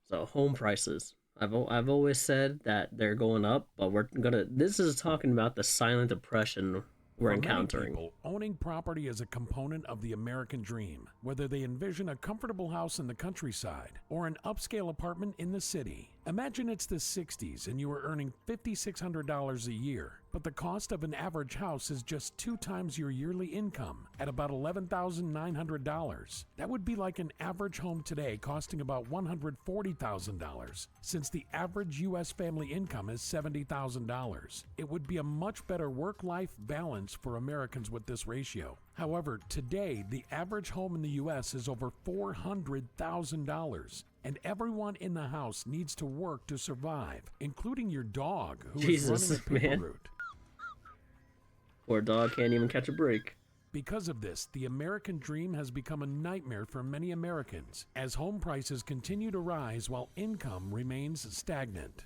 So home prices. I've always said that they're going up, but we're gonna. This is talking about the silent depression we're For many encountering. people, owning property is a component of the American dream, whether they envision a comfortable house in the countryside or an upscale apartment in the city. Imagine it's the 60s and you are earning $5,600 a year, but the cost of an average house is just 2 times your yearly income at about $11,900. That would be like an average home today costing about $140,000. Since the average U.S. family income is $70,000, it would be a much better work-life balance for Americans with this ratio. However, today, the average home in the U.S. is over $400,000, and everyone in the house needs to work to survive, including your dog, who is running a Jesus, paper man. route. Poor dog can't even catch a break. Because of this, the American dream has become a nightmare for many Americans, as home prices continue to rise while income remains stagnant.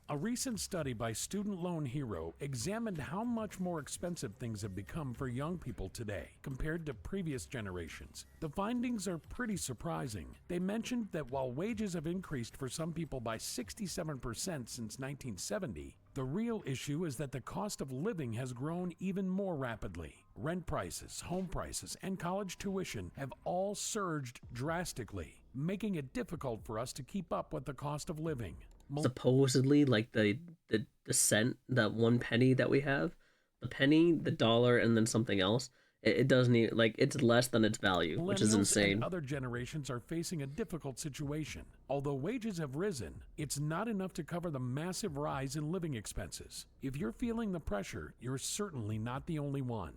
A recent study by Student Loan Hero examined how much more expensive things have become for young people today compared to previous generations. The findings are pretty surprising. They mentioned that while wages have increased for some people by 67% since 1970, the real issue is that the cost of living has grown even more rapidly. Rent prices, home prices, and college tuition have all surged drastically, making it difficult for us to keep up with the cost of living. Supposedly, like the cent, that 1 penny that we have, the penny, the dollar, and then something else. It doesn't even, like, it's less than its value, which is Millennials and insane. other generations are facing a difficult situation. Although wages have risen, it's not enough to cover the massive rise in living expenses. If you're feeling the pressure, you're certainly not the only one.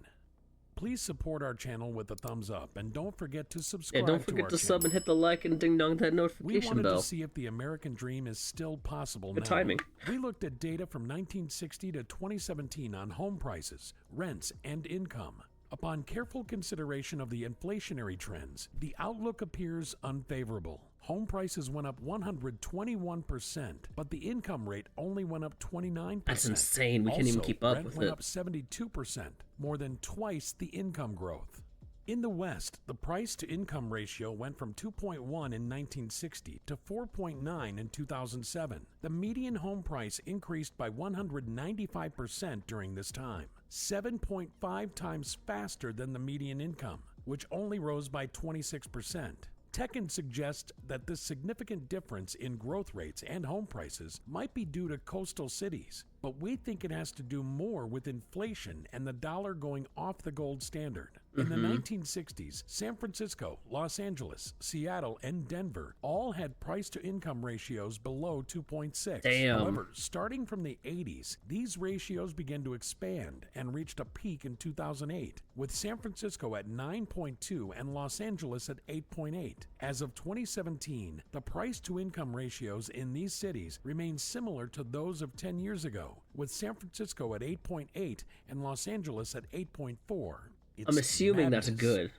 Please support our channel with a thumbs up and don't forget to Yeah, subscribe don't to forget our to sub channel. and hit the like and ding dong that We notification wanted to bell. see if the American dream is still possible Good now. timing. We looked at data from 1960 to 2017 on home prices, rents, and income. Upon careful consideration of the inflationary trends, the outlook appears unfavorable. Home prices went up 121%, but the income rate only went up 29%. That's insane. We can't even keep up rent with went it. up 72%, more than twice the income growth. In the West, the price-to-income ratio went from 2.1 in 1960 to 4.9 in 2007. The median home price increased by 195% during this time, 7.5 times faster than the median income, which only rose by 26%. Tekken suggests that this significant difference in growth rates and home prices might be due to coastal cities, but we think it has to do more with inflation and the dollar going off the gold standard. In the 1960s, San Francisco, Los Angeles, Seattle, and Denver all had price-to-income ratios below 2.6. Damn. However, starting from the 80s, these ratios began to expand and reached a peak in 2008, with San Francisco at 9.2 and Los Angeles at 8.8. As of 2017, the price-to-income ratios in these cities remain similar to those of 10 years ago, with San Francisco at 8.8 and Los Angeles at 8.4. I'm assuming that's good.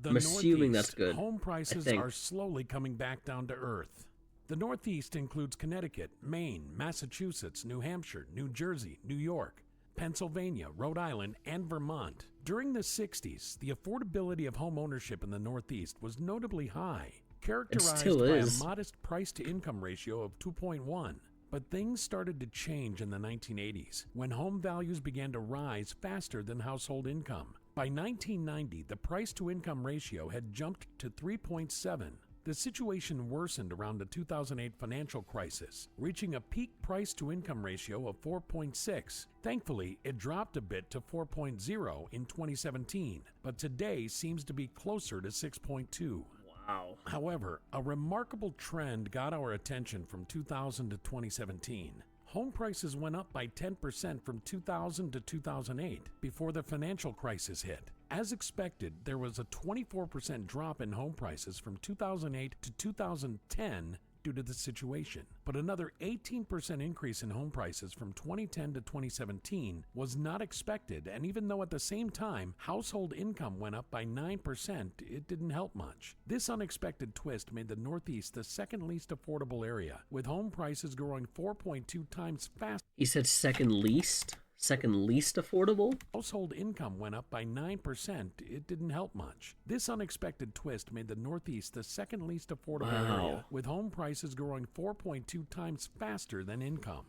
I'm assuming that's good. Home I prices think. are slowly coming back down to earth. The Northeast includes Connecticut, Maine, Massachusetts, New Hampshire, New Jersey, New York, Pennsylvania, Rhode Island, and Vermont. During the 60s, the affordability of home ownership in the Northeast was notably high, characterized still by is. a modest price-to-income ratio of 2.1. But things started to change in the 1980s, when home values began to rise faster than household income. By 1990, the price-to-income ratio had jumped to 3.7. The situation worsened around the 2008 financial crisis, reaching a peak price-to-income ratio of 4.6. Thankfully, it dropped a bit to 4.0 in 2017, but today seems to be closer to 6.2. Wow. However, a remarkable trend got our attention from 2000 to 2017. Home prices went up by 10% from 2000 to 2008 before the financial crisis hit. As expected, there was a 24% drop in home prices from 2008 to 2010 due to the situation, but another 18% increase in home prices from 2010 to 2017 was not expected, and even though at the same time household income went up by 9%, it didn't help much. This unexpected twist made the Northeast the second least affordable area, with home prices growing 4.2 times faster. He said second least? second least affordable. Household income went up by 9%. It didn't help much. This unexpected twist made the Northeast the second least affordable Wow. area, with home prices growing 4.2 times faster than income.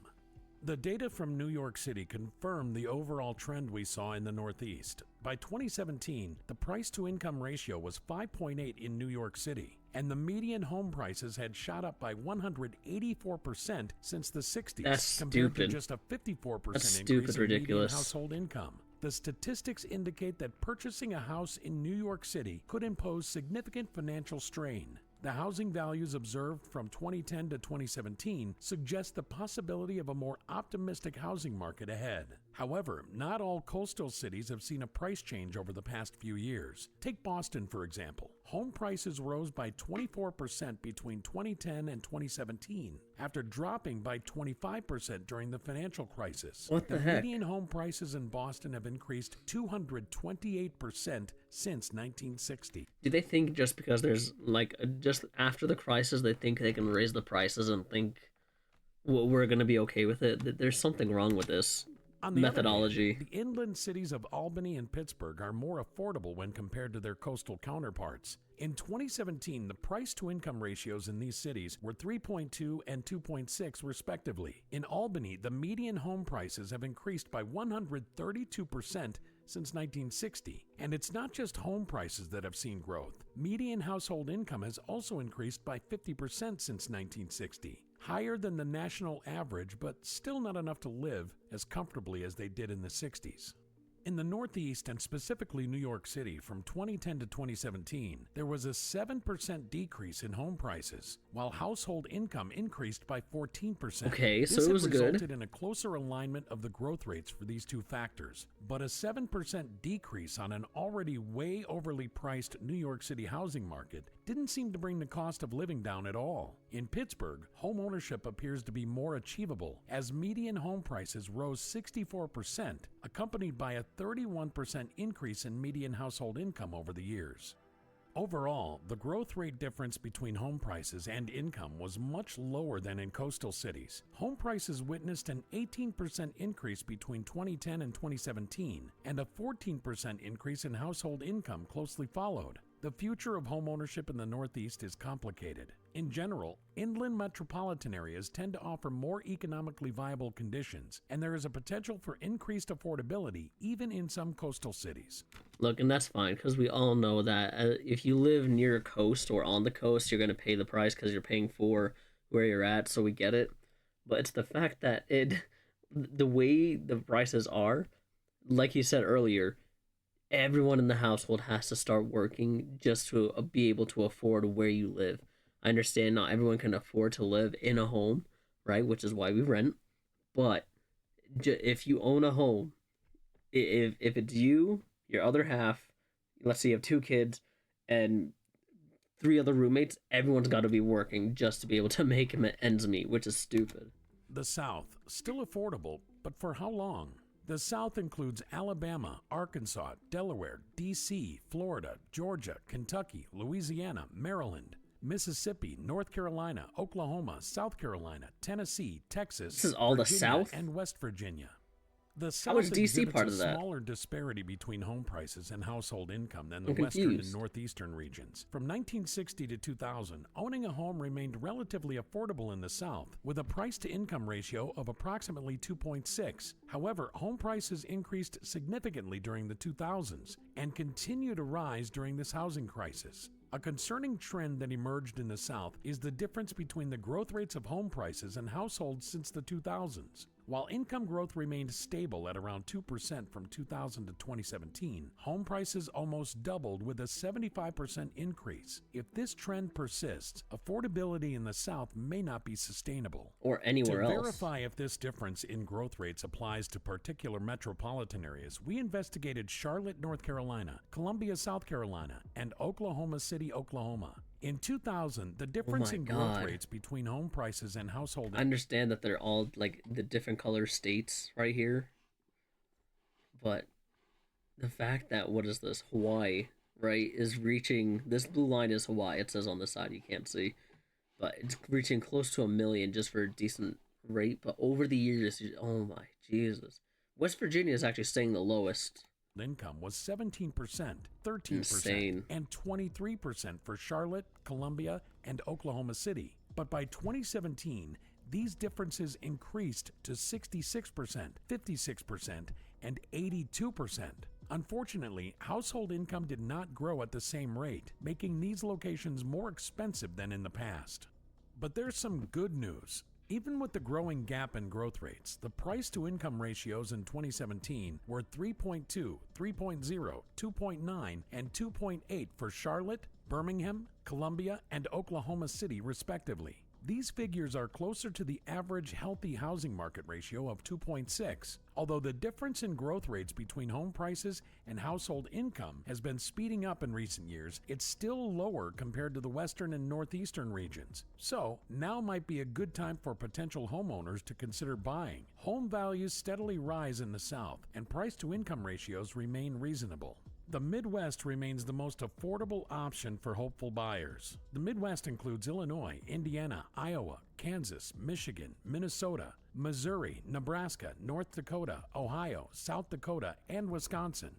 The data from New York City confirmed the overall trend we saw in the Northeast. By 2017, the price-to-income ratio was 5.8 in New York City, and the median home prices had shot up by 184% since the 60s, That's compared to stupid. just a 54% That's increase stupid in median ridiculous. household income. The statistics indicate that purchasing a house in New York City could impose significant financial strain. The housing values observed from 2010 to 2017 suggest the possibility of a more optimistic housing market ahead. However, not all coastal cities have seen a price change over the past few years. Take Boston, for example. Home prices rose by 24% between 2010 and 2017, after dropping by 25% during the financial crisis. What the The heck? median home prices in Boston have increased 228% since 1960. Do they think just because there's like just after the crisis, they think they can raise the prices and think we're gonna be okay with it? There's something wrong with this On the other hand, methodology. the inland cities of Albany and Pittsburgh are more affordable when compared to their coastal counterparts. In 2017, the price-to-income ratios in these cities were 3.2 and 2.6 respectively. In Albany, the median home prices have increased by 132% since 1960. And it's not just home prices that have seen growth. Median household income has also increased by 50% since 1960. Higher than the national average, but still not enough to live as comfortably as they did in the 60s. In the Northeast, and specifically New York City, from 2010 to 2017, there was a 7% decrease in home prices, while household income increased by 14%. Okay, so This it had was good. resulted in a closer alignment of the growth rates for these two factors, but a 7% decrease on an already way overly priced New York City housing market didn't seem to bring the cost of living down at all. In Pittsburgh, home ownership appears to be more achievable, as median home prices rose 64%, accompanied by a 31% increase in median household income over the years. Overall, the growth rate difference between home prices and income was much lower than in coastal cities. Home prices witnessed an 18% increase between 2010 and 2017, and a 14% increase in household income closely followed. The future of homeownership in the Northeast is complicated. In general, inland metropolitan areas tend to offer more economically viable conditions, and there is a potential for increased affordability even in some coastal cities. Look, and that's fine because we all know that if you live near a coast or on the coast, you're gonna pay the price because you're paying for where you're at. So we get it, but it's the fact that the way the prices are, like you said earlier, everyone in the household has to start working just to be able to afford where you live. I understand not everyone can afford to live in a home, right? Which is why we rent. But if you own a home, if it's you, your other half, let's say you have two kids and three other roommates, everyone's got to be working just to be able to make ends meet, which is stupid. The South, still affordable, but for how long? The South includes Alabama, Arkansas, Delaware, D.C., Florida, Georgia, Kentucky, Louisiana, Maryland, Mississippi, North Carolina, Oklahoma, South Carolina, Tennessee, Texas, This is all the Virginia, South? and West Virginia. The How is South DC exhibits part a of that? smaller disparity between home prices and household income than the I'm western and confused. northeastern regions. From 1960 to 2000, owning a home remained relatively affordable in the South, with a price-to-income ratio of approximately 2.6. However, home prices increased significantly during the 2000s and continue to rise during this housing crisis. A concerning trend that emerged in the South is the difference between the growth rates of home prices and households since the 2000s. While income growth remained stable at around 2% from 2000 to 2017, home prices almost doubled with a 75% increase. If this trend persists, affordability in the South may not be sustainable. Or anywhere To else. verify if this difference in growth rates applies to particular metropolitan areas, we investigated Charlotte, North Carolina, Columbia, South Carolina, and Oklahoma City, Oklahoma. In 2000, the difference in growth God. rates between home prices and household I understand that they're all like the different color states right here, but the fact that what is this Hawaii, right, is reaching this blue line is Hawaii. It says on the side, you can't see, but it's reaching close to 1 million just for a decent rate. But over the years, oh my Jesus, West Virginia is actually staying the lowest. Income was 17%, 13%, Insane. and 23% for Charlotte, Columbia, and Oklahoma City. But by 2017, these differences increased to 66%, 56%, and 82%. Unfortunately, household income did not grow at the same rate, making these locations more expensive than in the past. But there's some good news. Even with the growing gap in growth rates, the price-to-income ratios in 2017 were 3.2, 3.0, 2.9, and 2.8 for Charlotte, Birmingham, Columbia, and Oklahoma City, respectively. These figures are closer to the average healthy housing market ratio of 2.6. Although the difference in growth rates between home prices and household income has been speeding up in recent years, it's still lower compared to the western and northeastern regions. So, now might be a good time for potential homeowners to consider buying. Home values steadily rise in the South, and price-to-income ratios remain reasonable. The Midwest remains the most affordable option for hopeful buyers. The Midwest includes Illinois, Indiana, Iowa, Kansas, Michigan, Minnesota, Missouri, Nebraska, North Dakota, Ohio, South Dakota, and Wisconsin.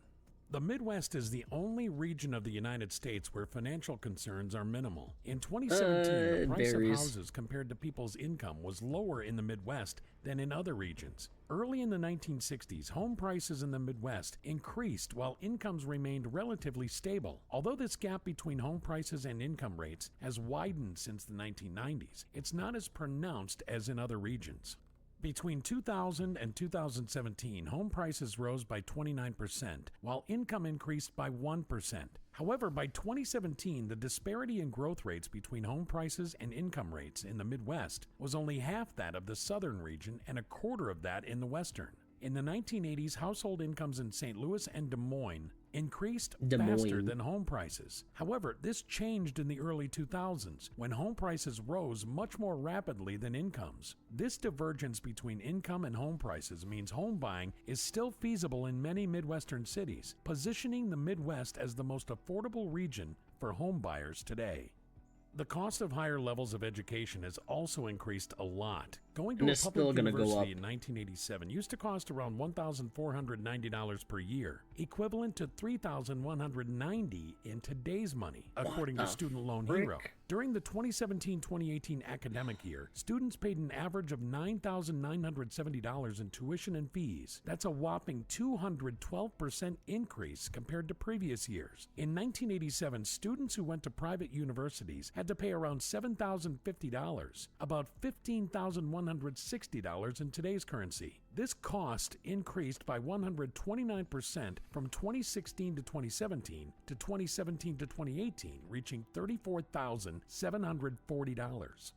The Midwest is the only region of the United States where financial concerns are minimal. In 2017, the It price of varies. houses compared to people's income was lower in the Midwest than in other regions. Early in the 1960s, home prices in the Midwest increased while incomes remained relatively stable. Although this gap between home prices and income rates has widened since the 1990s, it's not as pronounced as in other regions. Between 2000 and 2017, home prices rose by 29%, while income increased by 1%. However, by 2017, the disparity in growth rates between home prices and income rates in the Midwest was only half that of the southern region and a quarter of that in the western. In the 1980s, household incomes in St. Louis and Des Moines increased Des faster Moines. than home prices. However, this changed in the early 2000s when home prices rose much more rapidly than incomes. This divergence between income and home prices means home buying is still feasible in many Midwestern cities, positioning the Midwest as the most affordable region for home buyers today. The cost of higher levels of education has also increased a lot. Going to And a it's public still gonna go university up. in 1987 used to cost around $1,490 per year, equivalent to $3,190 in today's money, according to the Student Loan frick? Hero. During the 2017-2018 academic year, students paid an average of $9,970 in tuition and fees. That's a whopping 212% increase compared to previous years. In 1987, students who went to private universities had to pay around $7,050, about $15,160 in today's currency. This cost increased by 129% from 2016 to 2017 to 2017 to 2018, reaching $34,740.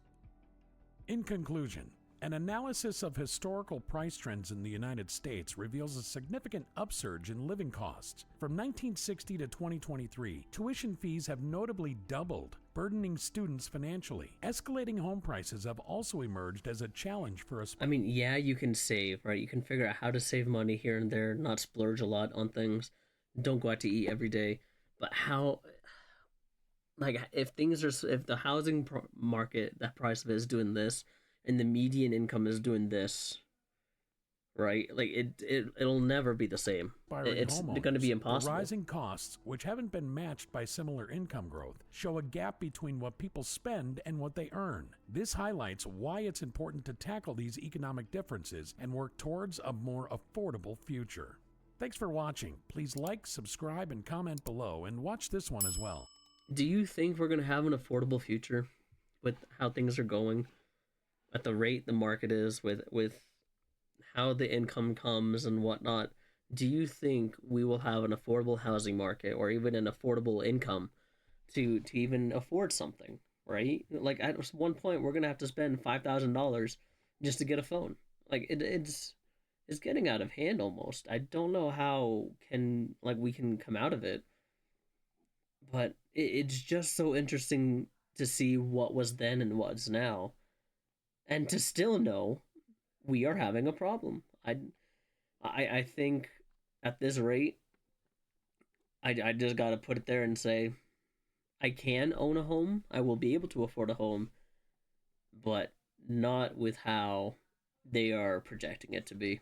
In conclusion, an analysis of historical price trends in the United States reveals a significant upsurge in living costs. From 1960 to 2023, tuition fees have notably doubled, burdening students financially. Escalating home prices have also emerged as a challenge for I mean, yeah, you can save, right? You can figure out how to save money here and there, not splurge a lot on things. Don't go out to eat every day. But how, like, if the housing market, that price of it is doing this, and the median income is doing this, right? Like, it'll never be the same. aspiring It's homeowners. going to be The impossible. rising costs, which haven't been matched by similar income growth, show a gap between what people spend and what they earn. This highlights why it's important to tackle these economic differences and work towards a more affordable future. Thanks for watching. Please like, subscribe, and comment below, and watch this one as well. Do you think we're going to have an affordable future with how things are going, at the rate the market is, with how the income comes and whatnot? Do you think we will have an affordable housing market or even an affordable income to even afford something, right? Like, at one point we're gonna have to spend $5,000 just to get a phone. Like, it's getting out of hand almost. I don't know how can like we can come out of it, but it's just so interesting to see what was then and what's now, and to still know we are having a problem. I think at this rate, I just gotta put it there and say I can own a home. I will be able to afford a home, but not with how they are projecting it to be.